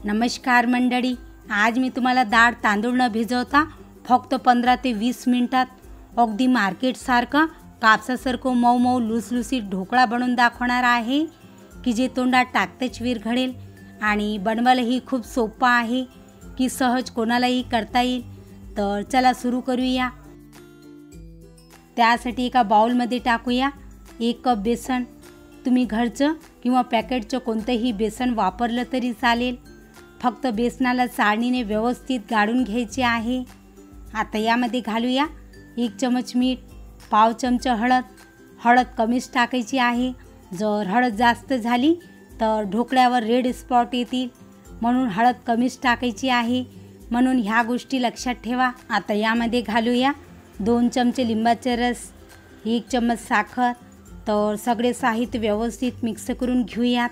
नमस्कार मंडळी, आज मी तुम्हाला डाळ तांदूळ न भिजवता फक्त 15 ते 20 मिनिटात अगदी मार्केटसारखं कापसासारखं मऊ मऊ लुसलुसीत ढोकळा बनवून दाखवणार आहे की जे तोंडात टाकतेच विरघळेल आणि बनवायलाही खूप सोपं आहे की सहज कोणालाही करता येईल। तर चला सुरू करूया। त्यासाठी एका बाउलमध्ये टाकूया 1 कप बेसन। तुम्ही घरचं किंवा पॅकेटचं कोणतंही बेसन वापरलं तरी चालेल, फक्त बेसनाला चाळणीने व्यवस्थित गाळून घ्यायचे आहे। आता यामध्ये घालूया 1 चमच मीठ, पाव चमचा हळद कमीच टाकायची आहे। जर हळद जास्त झाली तर ढोकळ्यावर रेड स्पॉट येतील, म्हणून हळद कमीच टाकायची आहे, म्हणून ह्या गोष्टी लक्षात ठेवा। आता यामध्ये घालूया 2 चमचे लिंबाचा रस, 1 चमच साखर। तर सगळे साहित्य व्यवस्थित मिक्स करून घेऊयात।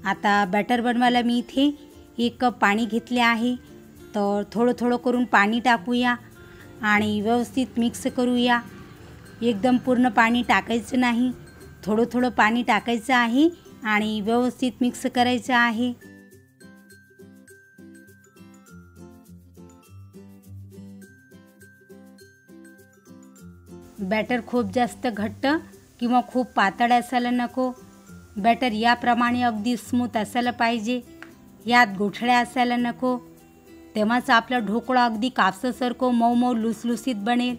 आता बॅटर बनवायला मी इथे 1 कप पाणी घेतले आहे। तर थोडं थोडं करून पाणी टाकूया आणि व्यवस्थित मिक्स करूया। एकदम पूर्ण पाणी टाकायचं नाही, थोडं थोडं पाणी टाकायचं आहे आणि व्यवस्थित मिक्स करायचं आहे। बॅटर खूप जास्त घट्ट किंवा खूप पातळ असायला नको। बॅटर याप्रमाणे अगदी स्मूथ असायला पाहिजे, यात गोठळ्या असायला नको, तेव्हाच आपला ढोकळा अगदी कापसासारखं मऊ मऊ लुसलुसीत बनेल।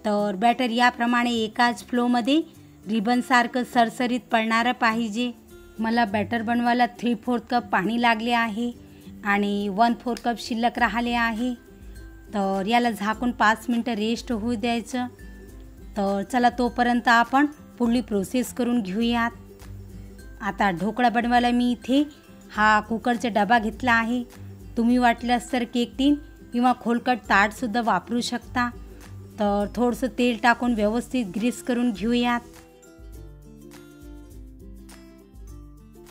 तर बॅटर याप्रमाणे एकाच फ्लोमध्ये रिबनसारखं सरसरीत पडणारं पाहिजे। मला बॅटर बनवायला 3/4 कप पाणी लागले आहे आणि 1/4 कप शिल्लक राहिले आहे। तर याला झाकून 5 मिनटं रेस्ट होऊ द्यायचं। तर चला तोपर्यंत आपण पुढली प्रोसेस करून घेऊयात। आता ढोकळा बनवायला मी इथे हा कुकरचा डबा घेतला आहे। तुम्ही वाटल्यास तर केक टीन किंवा खोलकट ताटसुद्धा वापरू शकता। तर थोडंसं तेल टाकून व्यवस्थित ग्रीस करून घेऊयात।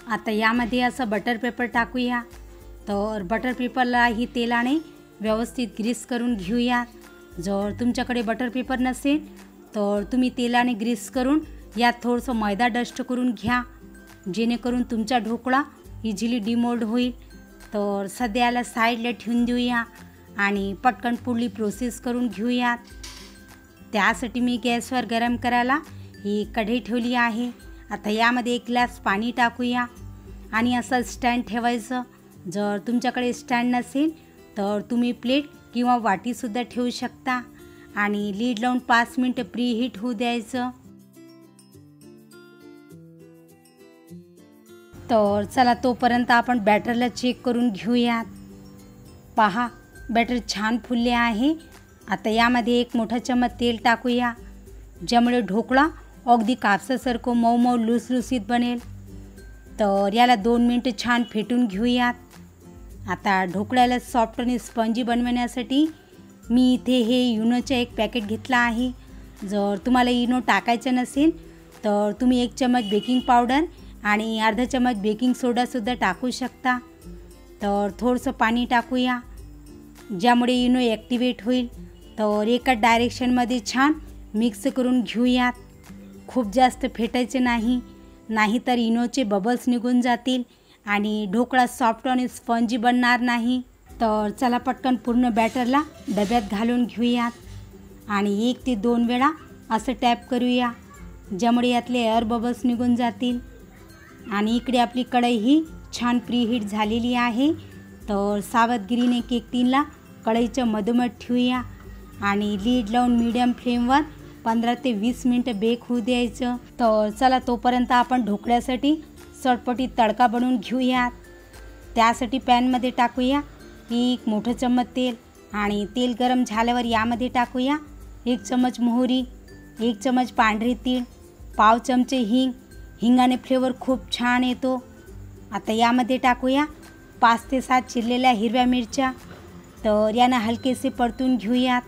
आता यामध्ये असं बटर पेपर टाकूया। तर बटर पेपरलाही तेलाने व्यवस्थित ग्रीस करून घेऊयात। जर तुमच्याकडे बटर पेपर नसेल तर तुम्ही तेलाने ग्रीस करून यात थोडंसं मैदा डस्ट करून घ्या, जेणेकरून तुमचा ढोकळा इझिली डिमोल्ड होईल। तर सध्याला साईडला ठेवून देऊया आणि पटकन पुढली प्रोसेस करून घेऊयात। त्यासाठी मी गॅसवर गरम करायला ही कढई ठेवली आहे। आता यामध्ये 1 ग्लास पाणी टाकूया आणि असं स्टँड ठेवायचं। जर तुमच्याकडे स्टँड नसेल तर तुम्ही प्लेट किंवा वाटीसुद्धा ठेवू शकता आणि लीड लावून 5 मिनटं प्रीहीट होऊ द्यायचं। तर चला तोपर्यंत आपण बॅटरला चेक करून घेऊयात। पहा, बॅटर छान फुलले आहे। आता यामध्ये 1 मोठा चमच तेल टाकूया, ज्यामुळे ढोकळा अगदी कापसासारखं मऊ मऊ लुसलुसीत बनेल। तर याला 2 मिनटं छान फेटून घेऊयात। आता ढोकळ्याला सॉफ्ट आणि स्पंजी बनवण्यासाठी मी इथे हे इनोचं 1 पॅकेट घेतलं आहे। जर तुम्हाला इनो टाकायचं नसेल तर तुम्ही 1 चमच बेकिंग पावडर आणि अर्धा चमच बेकिंग सोडासुद्धा टाकू शकता। तर थोडंसं पाणी टाकूया, ज्यामुळे इनो ॲक्टिवेट होईल। तर एकाच डायरेक्शनमध्ये छान मिक्स करून घेऊयात। खूप जास्त फेटायचे नाही, नाहीतर इनोचे बबल्स निघून जातील आणि ढोकळा सॉफ्ट आणि स्पंजी बनणार नाही। तर चला पटकन पूर्ण बॅटरला डब्यात घालून घेऊयात आणि 1 ते 2 वेळा असं टॅप करूया, ज्यामुळे यातले एअर बबल्स निघून जातील। आणि इकडे आपली कढई छान प्रीहीट झालेली आहे। तर सावधगिरीने केक टीनला कढईच्या मधोमध ठेवूया आणि लीड लावून मीडियम फ्लेमवर 15 ते 20 मिनटं बेक होऊ द्यायचं। तर चला तोपर्यंत आपण ढोकळ्यासाठी चटपटीत तडका बनवून घेऊयात। त्यासाठी पॅनमध्ये टाकूया 1 मोठं चमच तेल आणि तेल गरम झाल्यावर यामध्ये टाकूया 1 चमच मोहरी, 1 चमच पांढरी तीळ, पाव चमचे हिंग। हिंगाने फ्लेवर खूप छान येतो। आता यामध्ये टाकूया 5 ते 7 चिरलेल्या हिरव्या मिरच्या। तर यांना हलकेसे परतून घेऊयात।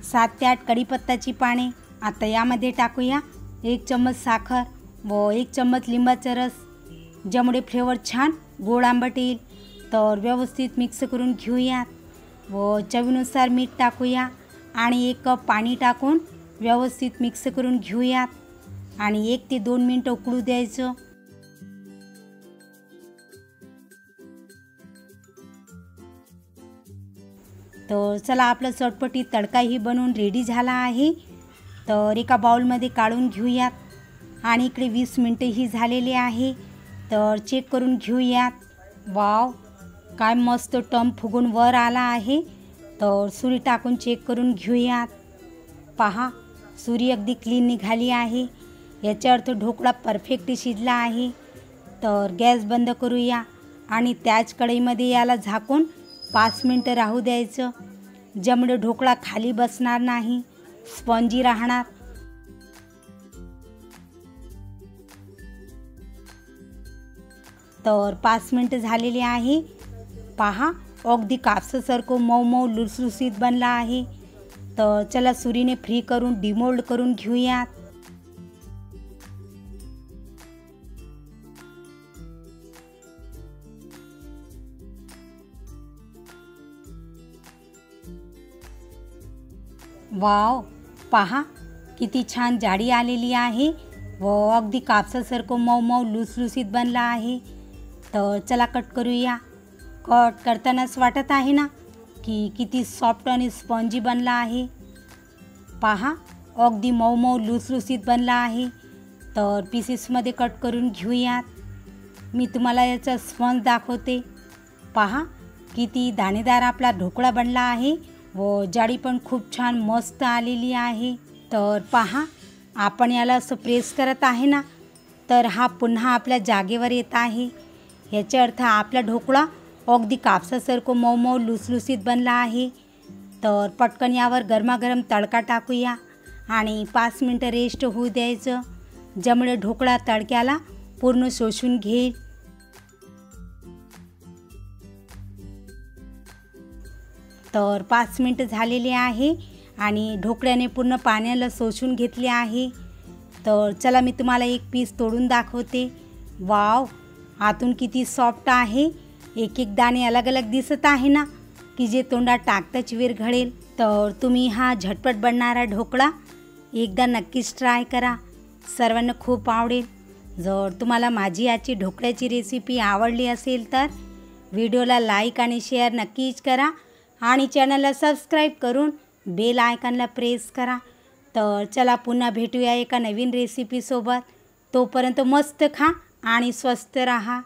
7 ते 8 कढीपत्त्याची पाने। आता यामध्ये टाकूया 1 चमच साखर व 1 चमच लिंबाचा रस, ज्यामुळे फ्लेवर छान गोड आंबट येईल। तर व्यवस्थित मिक्स करून घेऊयात व चवीनुसार मीठ टाकूया आणि 1 कप पाणी टाकून व्यवस्थित मिक्स करून घेऊयात आणि 1 ते 2 मिनिटं उकळू द्यायचं। तर चला आपला चटपटीत तडकाही बनवून रेडी झाला आहे। तर एका बाउलमध्ये काढून घेऊयात आणि इकडे 20 मिनिटंही झालेले आहे। तर चेक करून घेऊयात। वाव, काय मस्त टम्प फुगून वर आला आहे। तर सुरी टाकून चेक करून घेऊयात। पहा, सुरी अगदी क्लीन निघाली आहे। याचा अर्थ ढोकळा परफेक्ट शिजला आहे। तर गॅस बंद करूया आणि त्याच कढईमध्ये याला झाकून 5 मिनिटं राहू द्यायचं, ज्यामुळे ढोकळा खाली बसणार नाही, स्पॉन्जी राहणार। तर 5 मिनिटं झालेली आहे। पहा, अगदी कापसासारखं मऊ मऊ लुसलुसीत बनला आहे। तर चला सुरीने फ्री करून डिमोल्ड करून घेऊयात। वाव, पहा किती छान जाडी आलेली आहे व अगदी कापसासारखं मऊ मऊ लुसलुसीत बनला आहे। तर चला कट करूया। कट करतानाच वाटत आहे ना की किती सॉफ्ट आणि स्पॉन्जी बनला आहे। पहा, अगदी मऊ मऊ लुसलुसीत बनला आहे। तर पीसेसमध्ये कट करून घेऊयात। मी तुम्हाला याचा स्पॉन्ज दाखवते। पहा, किती दाणेदार आपला ढोकळा बनला आहे व जाडी पण खूप छान मस्त आलेली आहे। तर पहा, आपण याला असं प्रेस करत आहे ना, तर हा पुन्हा आपल्या जागेवर येत आहे। याचा अर्थ आपला ढोकळा अगदी कापसासारखं मऊ मऊ लुसलुसीत बनला आहे। तर पटकन यावर गरमागरम तडका टाकूया आणि 5 मिनिटं रेस्ट होऊ द्यायचं, ज्यामुळे ढोकळा तडक्याला पूर्ण शोषून घेईल। तर 5 मिनिटं झालेले आहे आणि ढोकळ्याने पूर्ण पाण्याला शोषून घेतले आहे। तर चला मी तुम्हाला एक पीस तोडून दाखवते। वाव, आतून किती सॉफ्ट आहे। एक एक दाणे अलग अलग दिसत आहे ना, की जे तोंडात टाकताच विरघळेल। तर तुम्ही हा झटपट बनणारा ढोकळा एकदा नक्कीच ट्राय करा, सर्वांना खूप आवडेल। जर तुम्हाला माझी आजची ढोकळ्याची रेसिपी आवडली असेल तर व्हिडिओला लाईक आणि शेअर नक्कीच करा आणि चॅनलला सबस्क्राईब करून बेल आयकॉनला प्रेस करा। तर चला पुन्हा भेटूया एका नवीन रेसिपीसोबत। तोपर्यंत मस्त खा आणि स्वस्त राहा।